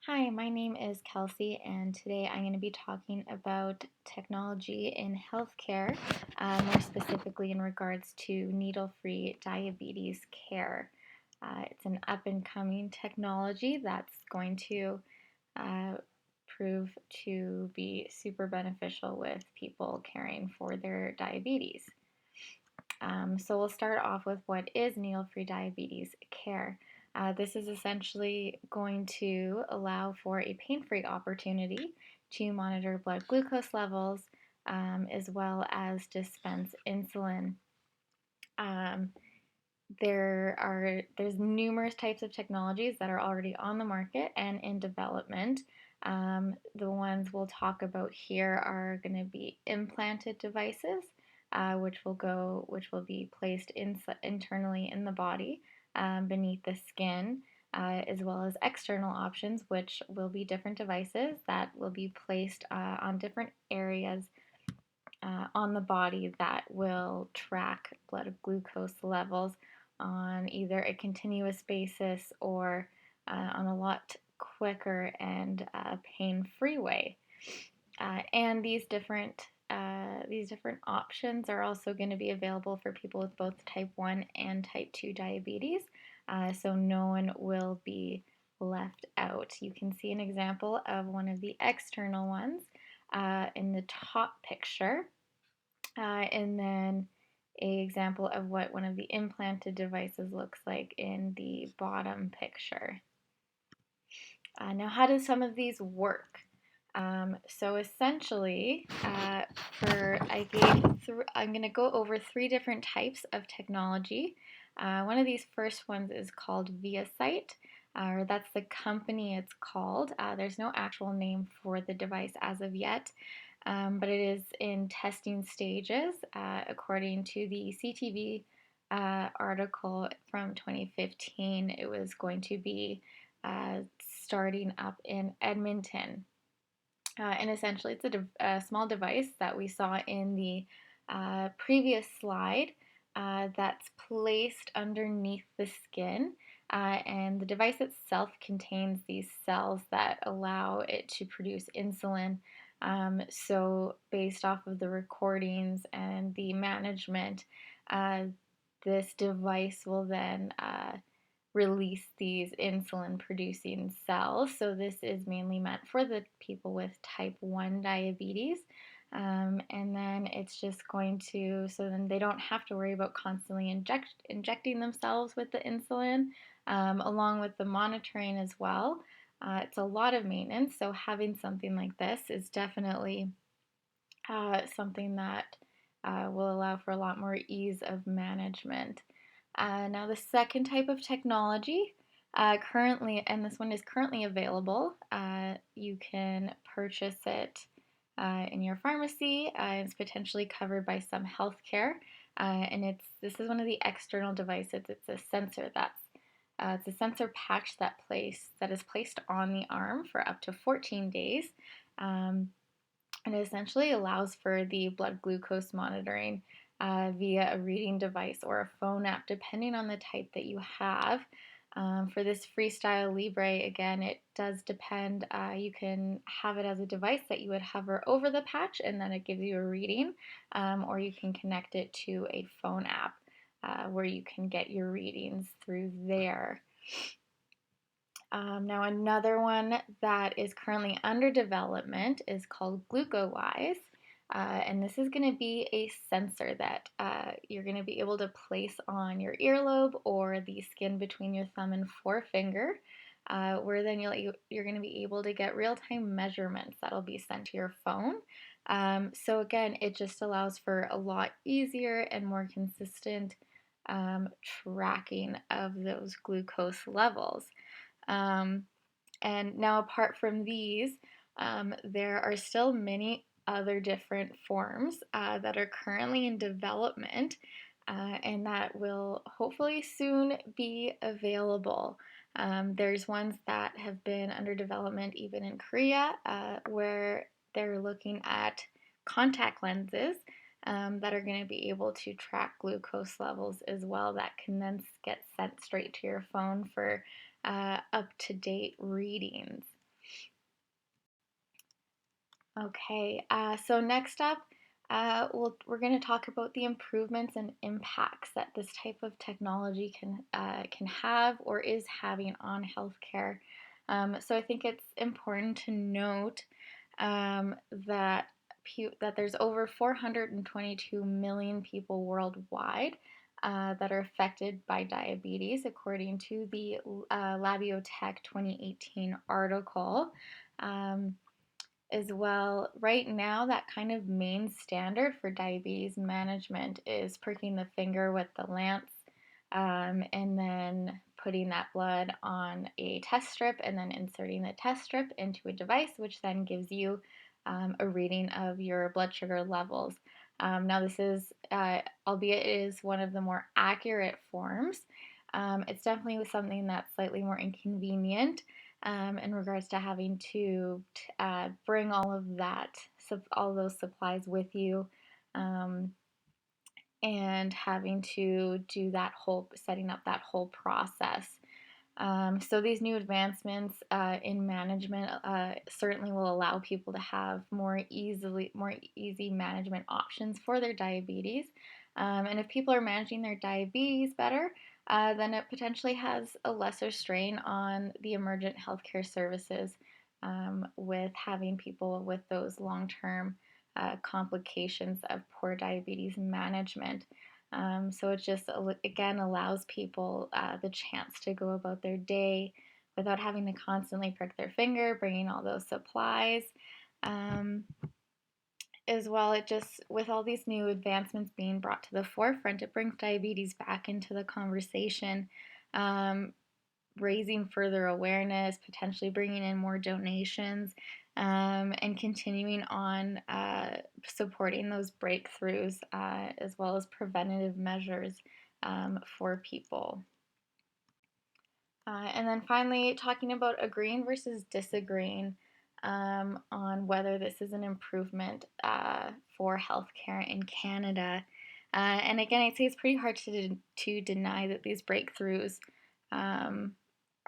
Hi, my name is Kelsey, and today I'm going to be talking about technology in healthcare, more specifically in regards to needle-free diabetes care. It's an up-and-coming technology that's going to uh, prove to be super beneficial with people caring for their diabetes. So we'll start off with what is needle-free diabetes care. This is essentially going to allow for a pain-free opportunity to monitor blood glucose levels as well as dispense insulin. Um, there's numerous types of technologies that are already on the market and in development. The ones we'll talk about here are going to be implanted devices, which will be placed internally in the body beneath the skin, as well as external options, which will be different devices that will be placed on different areas on the body that will track blood glucose levels on either a continuous basis or on a lot quicker and pain-free way. And these different options are also going to be available for people with both type 1 and type 2 diabetes, so no one will be left out. You can see an example of one of the external ones in the top picture, and then an example of what one of the implanted devices looks like in the bottom picture. Now, how do some of these work? So essentially, I'm going to go over three different types of technology. One of these first ones is called ViaCyte, or that's the company it's called. There's no actual name for the device as of yet, but it is in testing stages, according to the CTV article from 2015. It was going to be starting up in Edmonton. And essentially, it's a small device that we saw in the previous slide that's placed underneath the skin. And the device itself contains these cells that allow it to produce insulin. So, based off of the recordings and the management, uh, this device will then release these insulin producing cells. So, this is mainly meant for the people with type 1 diabetes. And then it's just going to, so then they don't have to worry about constantly injecting themselves with the insulin, along with the monitoring as well. It's a lot of maintenance, so having something like this is definitely something that will allow for a lot more ease of management. Now, the second type of technology, currently, and this one is currently available, you can purchase it in your pharmacy. It's potentially covered by some healthcare, and this is one of the external devices. It's a sensor patch that is placed on the arm for up to 14 days. And it essentially allows for the blood glucose monitoring via a reading device or a phone app, depending on the type that you have. For this Freestyle Libre, again, it does depend. You can have it as a device that you would hover over the patch and then it gives you a reading, or you can connect it to a phone app where you can get your readings through there. Now, another one that is currently under development is called GlucoWise. And this is going to be a sensor that you're going to be able to place on your earlobe or the skin between your thumb and forefinger, where then you're going to be able to get real-time measurements that'll be sent to your phone. So again, it just allows for a lot easier and more consistent tracking of those glucose levels. And now, apart from these, there are still many other different forms that are currently in development and that will hopefully soon be available. There's ones that have been under development even in Korea, where they're looking at contact lenses that are going to be able to track glucose levels as well, that can then get sent straight to your phone for up-to-date readings. Okay, so next up, we're going to talk about the improvements and impacts that this type of technology can have or is having on healthcare. So I think it's important to note that that there's over 422 million people worldwide that are affected by diabetes, according to the Labiotech 2018 article. Um, as well. Right now, that kind of main standard for diabetes management is pricking the finger with the lance, and then putting that blood on a test strip and then inserting the test strip into a device, which then gives you a reading of your blood sugar levels. Now, this is, albeit it is one of the more accurate forms, it's definitely something that's slightly more inconvenient in regards to having to bring all of that, all those supplies with you, um, and having to do that whole, setting up that whole process. So these new advancements in management certainly will allow people to have more easy management options for their diabetes. And if people are managing their diabetes better, then it potentially has a lesser strain on the emergent healthcare services with having people with those long-term complications of poor diabetes management. So it just, again, allows people the chance to go about their day without having to constantly prick their finger, bringing all those supplies. Um, as well, it just, with all these new advancements being brought to the forefront, it brings diabetes back into the conversation, um, raising further awareness, potentially bringing in more donations, and continuing on supporting those breakthroughs as well as preventative measures for people. And then finally, talking about agreeing versus disagreeing on whether this is an improvement for healthcare in Canada. And again, I'd say it's pretty hard to deny that these breakthroughs um,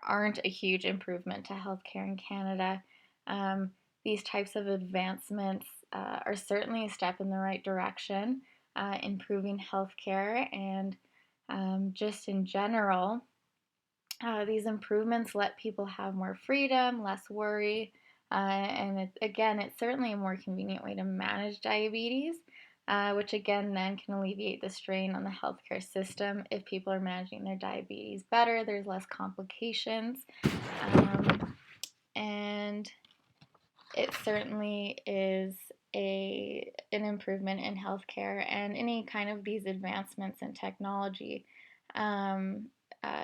aren't a huge improvement to healthcare in Canada. Um, these types of advancements are certainly a step in the right direction, improving healthcare and just in general. These improvements let people have more freedom, less worry, and again, it's certainly a more convenient way to manage diabetes, which again then can alleviate the strain on the healthcare system. If people are managing their diabetes better, there's less complications, and it certainly is an improvement in healthcare and any kind of these advancements in technology, um,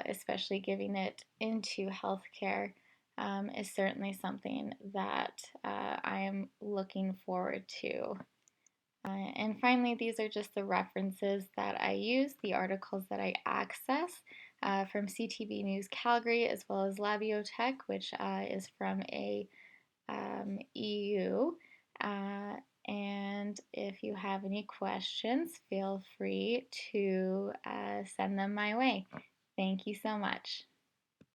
especially giving it into healthcare, is certainly something that I am looking forward to. And finally, these are just the references that I use, the articles that I access from CTV News Calgary, as well as Labiotech, which is from a EU. Uh, and if you have any questions, feel free to send them my way. Thank you so much.